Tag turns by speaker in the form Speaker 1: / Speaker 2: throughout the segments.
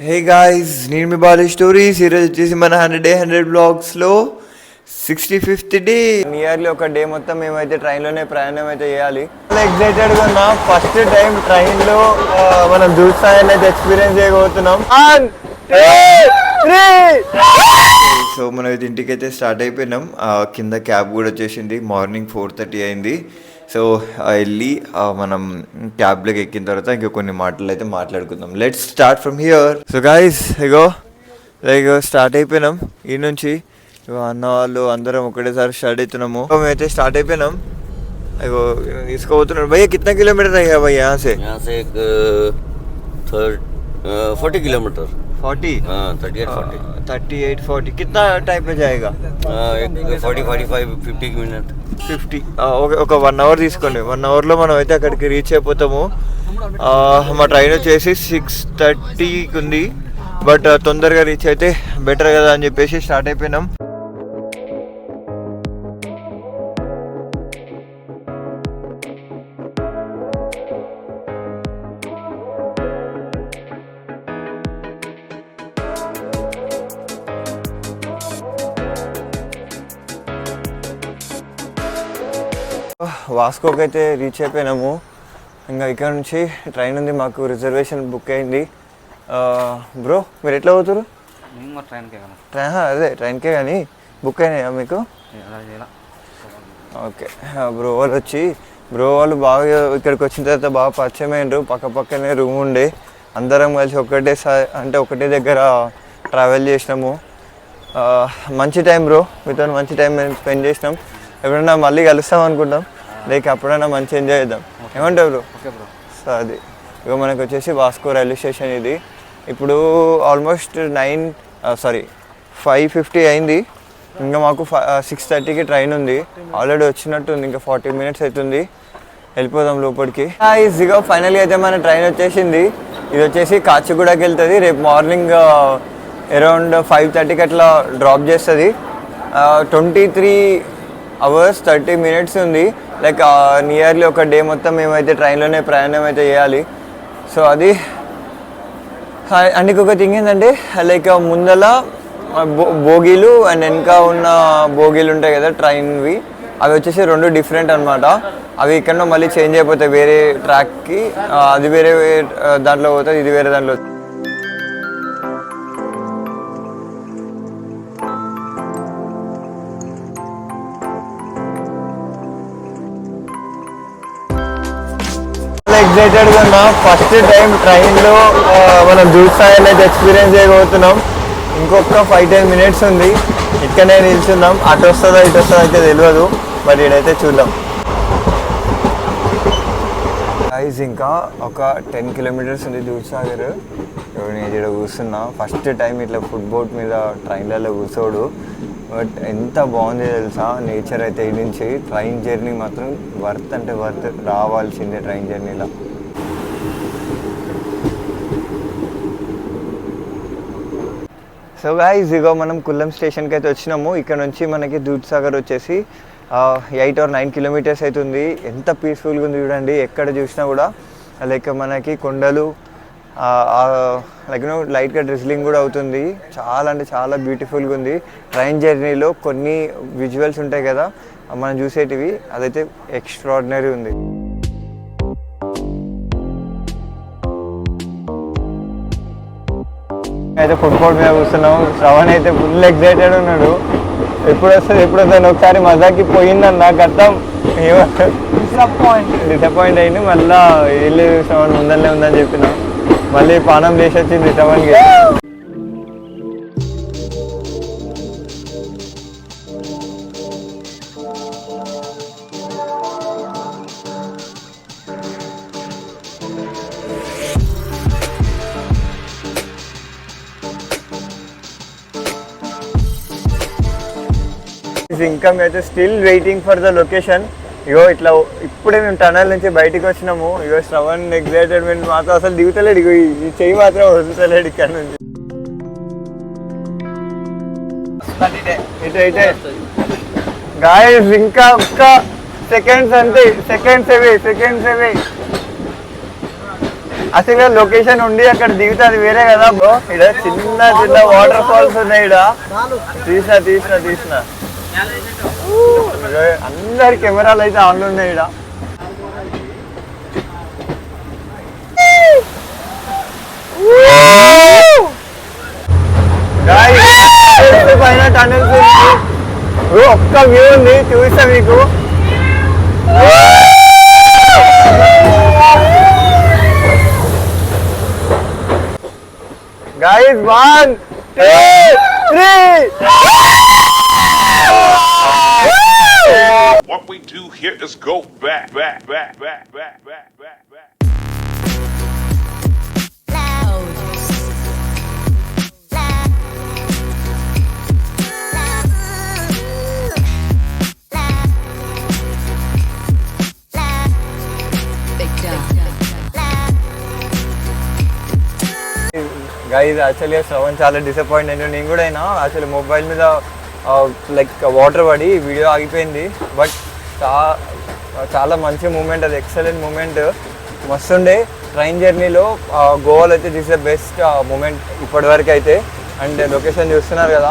Speaker 1: Hey guys, నేను మీ Bali stories. ఈరోజు వచ్చేసి మన 100 బ్లాగ్స్లో 65th డే. నియర్లీ ఒక డే మొత్తం మేమైతే ట్రైన్లోనే ప్రయాణం అయితే చేయాలి. చాలా ఎక్సైటెడ్గా ఉన్నా. ఫస్ట్ టైం ట్రైన్లో మనం దూసాయని అయితే ఎక్స్పీరియన్స్ చేయబోతున్నాం. సో మనం అయితే ఇంటికైతే స్టార్ట్ అయిపోయినాం. కింద క్యాబ్ కూడా వచ్చేసింది. మార్నింగ్ 4:30 అయింది. సో వెళ్ళి మనం క్యాబ్లోకి ఎక్కిన తర్వాత ఇంకా కొన్ని మాటలు అయితే మాట్లాడుకుందాం. Let's start from here. So guys, like start అయిపోయినాం. ఈ నుంచి అన్న వాళ్ళు అందరం ఒకటేసారి స్టార్ట్ అవుతున్నాము. మేమైతే స్టార్ట్ అయిపోయినాం. ఇగో తీసుకుపోతున్నాడు. భయ్యా కిतना किलोमीटर है भैया यहाँ से?
Speaker 2: 40 किलोमीटर.
Speaker 1: 40? 38-40. कितना टाइम पे जाएगा?
Speaker 2: 40-45-50 मिनट.
Speaker 1: 50. ఒక 1 అవర్ తీసుకోండి. 1 అవర్లో మనం అయితే అక్కడికి రీచ్ అయిపోతాము. మా ట్రైన్ వచ్చేసి 6:30కి ఉంది. బట్ తొందరగా రీచ్ అయితే బెటర్ కదా అని చెప్పేసి స్టార్ట్ అయిపోయినాం. వాస్కోకి అయితే రీచ్ అయిపోయినాము. ఇంకా ఇక్కడ నుంచి ట్రైన్ ఉంది, మాకు రిజర్వేషన్ బుక్ అయింది. బ్రో మీరు ఎట్లా పోతారు? అదే ట్రైన్కే కానీ బుక్ అయినాయా మీకు? ఓకే. బ్రో వాళ్ళు బాగా ఇక్కడికి వచ్చిన తర్వాత బాగా పరిచయం అయినరు. పక్కనే రూమ్ ఉండే అందరం కలిసి ఒకటే దగ్గర ట్రావెల్ చేసినాము. మంచి టైం బ్రో, మీతో మంచి టైం మేము స్పెండ్ చేసినాం. ఎప్పుడైనా మళ్ళీ కలుస్తాం అనుకుంటాం, లైక్ అప్పుడైనా మంచి ఎంజాయ్ చేద్దాం. ఏమంటావు బ్రో? సో అది ఇక మనకు వచ్చేసి వాస్కో రైల్వే స్టేషన్ ఇది. ఇప్పుడు ఆల్మోస్ట్ 5:50 అయింది. ఇంకా మాకు 6:30కి ట్రైన్ ఉంది. ఆల్రెడీ వచ్చినట్టుంది. ఇంకా 40 మినిట్స్ అవుతుంది. వెళ్ళిపోదాం లోపలికి. ఇక ఫైనల్గా అయితే మన ట్రైన్ వచ్చేసింది. ఇది వచ్చేసి కాచిగూడకి వెళ్తుంది. రేపు మార్నింగ్ అరౌండ్ 5:30కి అట్లా డ్రాప్ చేస్తుంది. 23 hours 30 minutes ఉంది. లైక్ నియర్లీ ఒక డే మొత్తం మేమైతే ట్రైన్లోనే ప్రయాణం అయితే చేయాలి. సో అది అండ్ ఇంకొక థింగ్ ఏంటంటే, లైక్ ముందల బోగీలు అండ్ వెనక ఉన్న బోగీలు ఉంటాయి కదా ట్రైన్వి, అవి వచ్చేసి 2 డిఫరెంట్ అనమాట. అవి ఇక్కడ మళ్ళీ చేంజ్ అయిపోతాయి వేరే ట్రాక్కి. అది వేరే దాంట్లో పోతుంది, ఇది వేరే దాంట్లో. ఎక్సైటెడ్గా ఉన్నా. ఫస్ట్ టైం ట్రైన్లో మనం దూసాయని అయితే ఎక్స్పీరియన్స్ చేయబోతున్నాం. ఇంకొక 5-10 మినిట్స్ ఉంది. ఇక్కడనే నిల్చున్నాం. అటు వస్తుందో ఇటు వస్తుందో అయితే తెలియదు, బట్ ఇడైతే చూద్దాం. గైస్ ఇంకా ఒక 10 కిలోమీటర్స్ ఉంది దూద్సాగర్. నేను ఇక్కడ కూర్చున్నా. ఫస్ట్ టైం ఇట్లా ఫుడ్ బోట్ మీద ట్రైన్లలో కూర్చోడు. బట్ ఎంత బాగుంది తెలుసా నేచర్ అయితే. ఈ నుంచి ట్రైన్ జర్నీ మాత్రం వర్త్ అంటే వర్త్, రావాల్సిందే ట్రైన్ జర్నీలో. సో గైస్ ఇగో మనం కుల్లం స్టేషన్కి అయితే వచ్చినాము. ఇక్కడ నుంచి మనకి దూద్సాగర్ వచ్చేసి 8 or 9 కిలోమీటర్స్ అవుతుంది. ఎంత పీస్ఫుల్గా ఉంది చూడండి. ఎక్కడ చూసినా కూడా లైక్ మనకి కొండలు, లైక్ లైట్గా డ్రిజ్లింగ్ కూడా అవుతుంది. చాలా అంటే చాలా బ్యూటిఫుల్గా ఉంది. ట్రైన్ జర్నీలో కొన్ని విజువల్స్ ఉంటాయి కదా మనం చూసేటివి, అదైతే ఎక్స్ట్రాడినరీ ఉంది. అయితే ఫుడ్ కోర్ట్ మీద కూర్చున్నాం. శ్రవణ్ అయితే ఫుల్ ఎక్సైటెడ్ ఉన్నాడు. ఎప్పుడు వస్తుంది ఒకసారి మజాకి పోయిందన్న గతం డిసప్పాయింట్ అయింది. మళ్ళీ వెళ్ళి శ్రవణ్ ముందరనే ఉందని చెప్పిన మళ్ళీ పానం చేసి వచ్చింది శ్రవణ్కి. ఇంకా అయితే still waiting for the location. ఇగో ఇట్లా ఇప్పుడే మేము టనల్ నుంచి బయటికి వచ్చినాము. ఇగో శ్రవణ్ ఎక్సైటెడ్మెంట్ మాత్రం అసలు దిగుతలేడు. ఇగో ఈ చెయ్యి మాత్రం వదులుతలేడు ఇక్కడ నుంచి. గాయస్ ఇంకా ఒక్క సెకండ్స్ అంతే, సెకండ్స్ అవే. అసలు లొకేషన్ ఉండి అక్కడ దిగితే అది వేరే కదా బ్రో. ఇక్కడ చిన్న చిన్న వాటర్ ఫాల్స్ ఉన్నాయి. ఇక్కడ తీసిన అందరి కెమెరాలు అయితే ఆన్లో ఉన్నాయి. ఇక్కడ పైన టనల్స్ ఒక్క వ్యూ ఉంది, చూపిస్తా మీకు. Guys, 1, 2, 3.
Speaker 3: What we do here is go back.
Speaker 1: Guys యాక్చువల్గా శ్రవణ్ చాలా డిసప్పాయింట్ అయ్యాను. నేను కూడా అయినా యాక్చువల్లీ మొబైల్ మీద లైక్ వాటర్ పడి వీడియో ఆగిపోయింది. బట్ చాలా మంచి మూమెంట్, అది ఎక్సలెంట్ మూమెంట్, మస్తుండే. ట్రైన్ జర్నీలో గోవాలో అయితే దిస్ ద బెస్ట్ మూమెంట్ ఇప్పటివరకు అయితే. అండ్ లొకేషన్ చూస్తున్నారు కదా,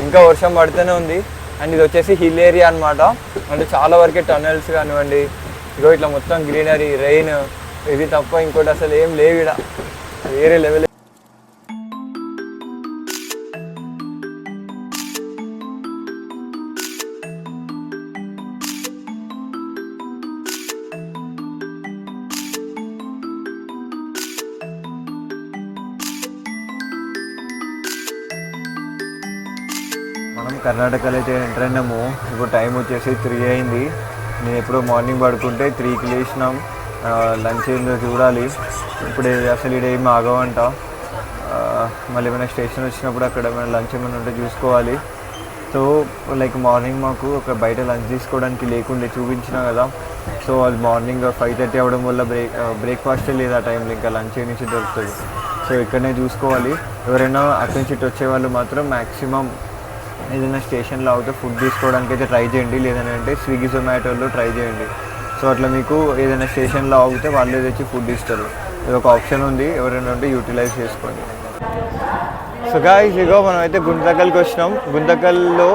Speaker 1: ఇంకా వర్షం పడుతూనే ఉంది. అండ్ ఇది వచ్చేసి హిల్ ఏరియా అనమాట. అంటే చాలా వరకే టనల్స్ కానివ్వండి, ఇగో ఇట్లా మొత్తం గ్రీనరీ, రెయిన్, ఇది తప్ప ఇంకోటి అసలు ఏం లేవు. ఇక్కడ వేరే లెవెల్. మనం కర్ణాటకలో అయితే ఎంటర్ అయినాము. ఇప్పుడు టైం వచ్చేసి 3 అయింది. నేను ఎప్పుడో మార్నింగ్ పడుకుంటే 3కి లేచినాం. లంచ్ ఏందో చూడాలి. ఇప్పుడు అసలు ఇక్కడ ఏమి ఆగవంట. మళ్ళీ ఏమైనా స్టేషన్ వచ్చినప్పుడు అక్కడ ఏమైనా లంచ్ ఏమైనా ఉంటే చూసుకోవాలి. సో లైక్ మార్నింగ్ మాకు ఒక బయట లంచ్ తీసుకోవడానికి లేకుండే చూపించినా కదా. సో అది మార్నింగ్ 5:30 అవ్వడం వల్ల బ్రేక్ఫాస్టే లేదు ఆ టైంలో, ఇంకా లంచ్ నుంచి దొరుకుతుంది. సో ఇక్కడనే చూసుకోవాలి. ఎవరైనా అటు నుంచి ఇటు వచ్చే వాళ్ళు మాత్రం మ్యాక్సిమం ఏదైనా స్టేషన్లో అవుతే ఫుడ్ తీసుకోవడానికి అయితే ట్రై చేయండి, లేదంటే స్విగ్గీ జొమాటోలో ట్రై చేయండి. సో అట్లా మీకు ఏదైనా స్టేషన్లో ఆగితే వాళ్ళే తెచ్చి ఫుడ్ ఇస్తారు. ఇది ఒక ఆప్షన్ ఉంది, ఎవరైనా ఉంటే యూటిలైజ్ చేసుకోండి. సో గాయ్స్, ఇగో మనం అయితే గుంతకల్కి వచ్చినాం. గుంతకల్లో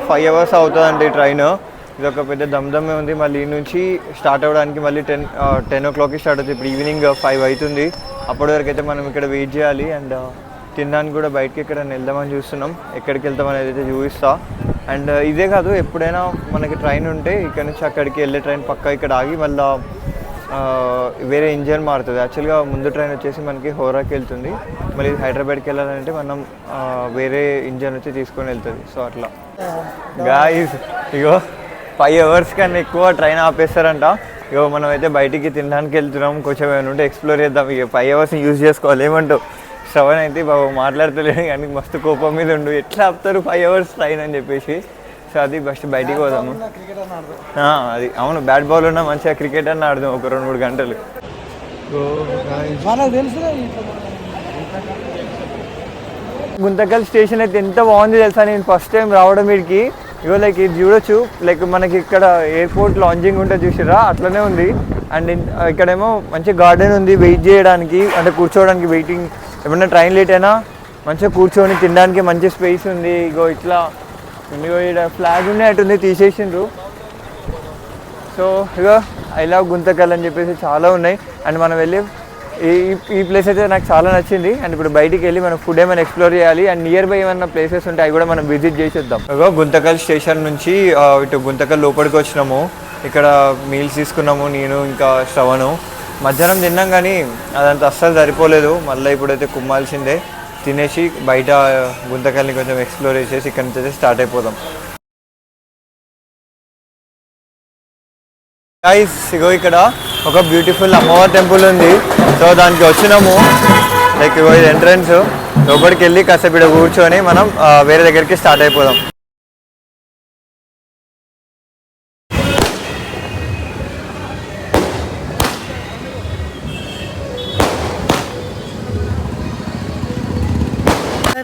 Speaker 1: 5 అవర్స్ అవుతుందండి ట్రైన్. ఇది ఒక పెద్ద దమ్దమ్మే ఉంది. మళ్ళీ ఈ నుంచి స్టార్ట్ అవ్వడానికి మళ్ళీ 10 o'clockకి స్టార్ట్ అవుతుంది. ఇప్పుడు ఈవినింగ్ 5 అవుతుంది. అప్పటి వరకు అయితే మనం ఇక్కడ వెయిట్ చేయాలి. అండ్ తినడానికి కూడా బయటకి ఇక్కడ వెళ్దామని చూస్తున్నాం. ఎక్కడికి వెళ్తాం అనేది అయితే చూపిస్తా. అండ్ ఇదే కాదు, ఎప్పుడైనా మనకి ట్రైన్ ఉంటే ఇక్కడ నుంచి అక్కడికి వెళ్ళే ట్రైన్ పక్కా ఇక్కడ ఆగి మళ్ళీ వేరే ఇంజన్ మారుతుంది. యాక్చువల్గా ముందు ట్రైన్ వచ్చేసి మనకి హోరాకి వెళ్తుంది. మళ్ళీ హైదరాబాద్కి వెళ్ళాలంటే మనం వేరే ఇంజన్ వచ్చి తీసుకొని వెళ్తుంది. సో అట్లా గాయ్స్, ఇగో 5 అవర్స్ కన్నా ఎక్కువ ట్రైన్ ఆపేస్తారంట. ఇగో మనం అయితే బయటికి తినడానికి వెళ్తున్నాం. కొంచెం ఏమైనా ఉంటే ఎక్స్ప్లోర్ చేద్దాం. ఇక 5 అవర్స్ని యూజ్ చేసుకోవాలి. ఏమంటావు? శ్రవణ్ అయితే బాబు మాట్లాడతలేడు కానీ మస్తు కోపం మీద ఉండు. ఎట్లా ఆపుతారు 5 అవర్స్ ట్రైన్ అని చెప్పేసి. సో అది ఫస్ట్ బయటికి పోదాము. అది అవును, బ్యాట్ బాల్ ఉన్నా మంచిగా క్రికెట్ అన్న ఆడదాం ఒక 2-3 గంటలు. గుంతకల్ స్టేషన్ అయితే ఎంత బాగుంది తెలుసా. నేను ఫస్ట్ టైం రావడం వీడికి. ఇగో లైక్ ఇది చూడొచ్చు, లైక్ మనకి ఇక్కడ ఎయిర్పోర్ట్ లాంచింగ్ ఉంటే చూసిరా అట్లనే ఉంది. అండ్ ఇక్కడేమో మంచి గార్డెన్ ఉంది వెయిట్ చేయడానికి, అంటే కూర్చోవడానికి. వెయిటింగ్ ఏమన్నా ట్రైన్ లేట్ అయినా మంచిగా కూర్చొని తినడానికి మంచి స్పేస్ ఉంది. ఇగో ఇట్లా ఇగో ఇక్కడ ఫ్లాగ్ ఉన్నట్టుంది, తీసేసిండ్రు. సో ఇగో ఐ లవ్ గుంతకల్ అని చెప్పేసి చాలా ఉన్నాయి. అండ్ మనం వెళ్ళి ఈ ప్లేస్ అయితే నాకు చాలా నచ్చింది. అండ్ ఇప్పుడు బయటికి వెళ్ళి మనం ఫుడ్ ఏమైనా ఎక్స్ప్లోర్ చేయాలి. అండ్ నియర్ బై ఏమైనా ప్లేసెస్ ఉంటే అవి కూడా మనం విజిట్ చేసేద్దాం. ఇగో గుంతకల్ స్టేషన్ నుంచి ఇటు గుంతకల్ లోపలికి వచ్చినాము. ఇక్కడ మీల్స్ తీసుకున్నాము నేను ఇంకా శ్రవణు. మధ్యాహ్నం తిన్నాం కానీ అదంతా అస్సలు సరిపోలేదు. మళ్ళీ ఇప్పుడైతే కుమ్మాల్సిందే. తినేసి బయట గుంతకల్ని కొంచెం ఎక్స్ప్లోర్ చేసేసి ఇక్కడ నుంచి అయితే స్టార్ట్ అయిపోదాం. గైస్, ఇగో ఇక్కడ ఒక బ్యూటిఫుల్ అమ్మవారి టెంపుల్ ఉంది. సో దానికి వచ్చినాము. లైక్ ఇగో ఇది ఎంట్రన్స్. లోపలికి వెళ్ళి కాసేపు ఇక్కడ కూర్చొని మనం వేరే దగ్గరికి స్టార్ట్ అయిపోదాం.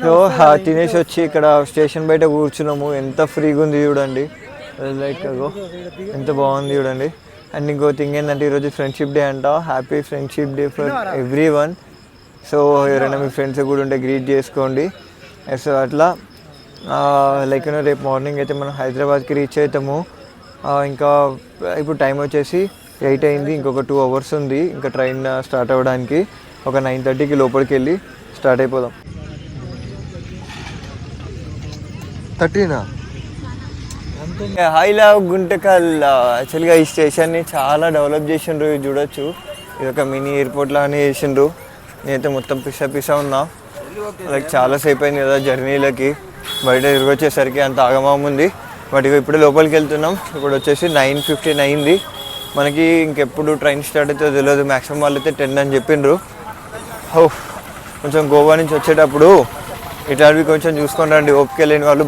Speaker 1: సో తినేసి వచ్చి ఇక్కడ స్టేషన్ బయట కూర్చున్నాము. ఎంత ఫ్రీగా ఉంది చూడండి. లైక్ ఎంత బాగుంది చూడండి. అండ్ ఇంకో థింగ్ ఏంటంటే ఈరోజు ఫ్రెండ్షిప్ డే అంట. Happy friendship day for every one. So ఎవరైనా మీ ఫ్రెండ్స్ కూడా ఉంటే గ్రీట్ చేసుకోండి. సో అట్లా లైక్ రేపు మార్నింగ్ అయితే మనం హైదరాబాద్కి రీచ్ అవుతాము. ఇంకా ఇప్పుడు టైం వచ్చేసి 8 అయింది. ఇంకొక 2 hours ఉంది ఇంకా ట్రైన్ స్టార్ట్ అవ్వడానికి. ఒక 9:30కి లోపలికి వెళ్ళి స్టార్ట్ అయిపోదాం. 13 హైలా గుంటకల్. యాక్చువల్గా ఈ స్టేషన్ని చాలా డెవలప్ చేసిండ్రు. ఇది చూడొచ్చు, ఇది ఒక మినీ ఎయిర్పోర్ట్ లాగానే చేసిండ్రు. నేనైతే మొత్తం పిసా ఉన్నా. లైక్ చాలాసేపు అయింది కదా జర్నీలకి, బయట తిరిగి వచ్చేసరికి అంత ఆగమం ఉంది. బట్ ఇక ఇప్పుడు లోపలికి వెళ్తున్నాం. ఇప్పుడు వచ్చేసి 9:15 అయింది. మనకి ఇంకెప్పుడు ట్రైన్ స్టార్ట్ అవుతుందో తెలియదు. మ్యాక్సిమం వాళ్ళు అయితే 10 అని చెప్పిండ్రు. కొంచెం గోవా నుంచి వచ్చేటప్పుడు ఇట్లాంటివి కొంచెం చూసుకొని రండి. ఓపిక లేని వాళ్ళు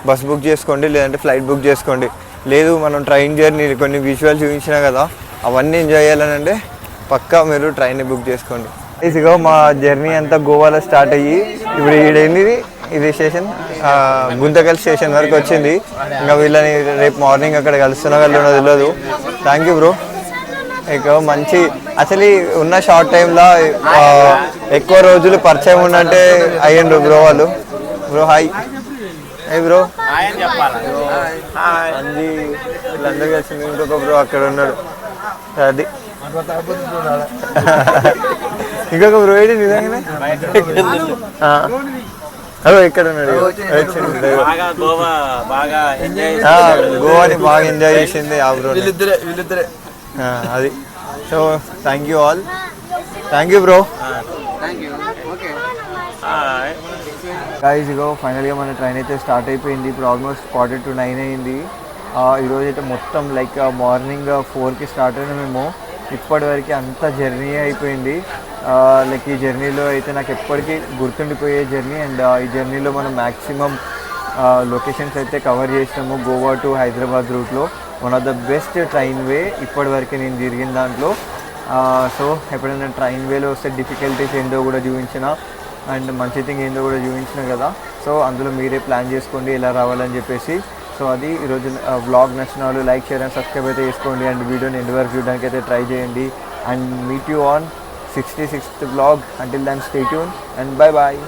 Speaker 1: బస్ బుక్ చేసుకోండి, లేదంటే ఫ్లైట్ బుక్ చేసుకోండి. లేదు మనం ట్రైన్ జర్నీ కొన్ని విజువల్స్ చూపించినా కదా, అవన్నీ ఎంజాయ్ చేయాలని అంటే పక్కా మీరు ట్రైన్ని బుక్ చేసుకోండి. ఈజీగా మా జర్నీ అంతా గోవాలో స్టార్ట్ అయ్యి ఇప్పుడు ఈడైంది. ఇది స్టేషన్ గుంతకల్ స్టేషన్ వరకు వచ్చింది. ఇంకా వీళ్ళని రేపు మార్నింగ్ అక్కడ కలుస్తున్నా వెళ్ళడం తెలియదు. Thank you bro. ఇక మంచి అసలు ఉన్న షార్ట్ టైంలో ఎక్కువ రోజులు పరిచయం ఉన్నట్టే అయ్యిండ్రు బ్రో వాళ్ళు. Bro hi. Hi bro. Anji వీళ్ళందరూ కలిసింది. ఇంకొక బ్రో అక్కడ ఉన్నాడు. అది ఇంకొక బ్రో ఏంటి నిజంగానే అదో ఇక్కడ ఉన్నాడు. గోవాని బాగా ఎంజాయ్ చేసింది ఆ బ్రో. అది. So thank you all. Thank you bro. Guys ఇగో ఫైనల్గా మన ట్రైన్ అయితే స్టార్ట్ అయిపోయింది. ఇప్పుడు ఆల్మోస్ట్ 8:45 అయింది. ఈరోజు అయితే మొత్తం లైక్ మార్నింగ్ 4కి స్టార్ట్ అయినా మేము ఇప్పటివరకు అంత జర్నీ అయిపోయింది. లైక్ ఈ జర్నీలో అయితే నాకు ఎప్పటికీ గుర్తుండిపోయే జర్నీ. అండ్ ఈ జర్నీలో మనం మ్యాక్సిమం లొకేషన్స్ అయితే కవర్ చేసినాము. గోవా టు హైదరాబాద్ రూట్లో one of the best train way ఇప్పటివరకు నేను తిరిగిన దాంట్లో. సో ఎప్పుడైనా ట్రైన్ వేలో వస్తే డిఫికల్టీస్ ఏందో కూడా చూపించిన, అండ్ మంచి థింగ్ ఏందో కూడా చూపించిన కదా. సో అందులో మీరే ప్లాన్ చేసుకోండి ఎలా రావాలని చెప్పేసి. సో అది ఈరోజు వ్లాగ్ నచ్చిన వాళ్ళు లైక్, షేర్ అండ్ సబ్స్క్రైబ్ అయితే చేసుకోండి. అండ్ వీడియోని ఎండ్ వరకు చూడడానికి అయితే ట్రై చేయండి. And meet you on 66th vlog. Until then, stay tuned and bye bye.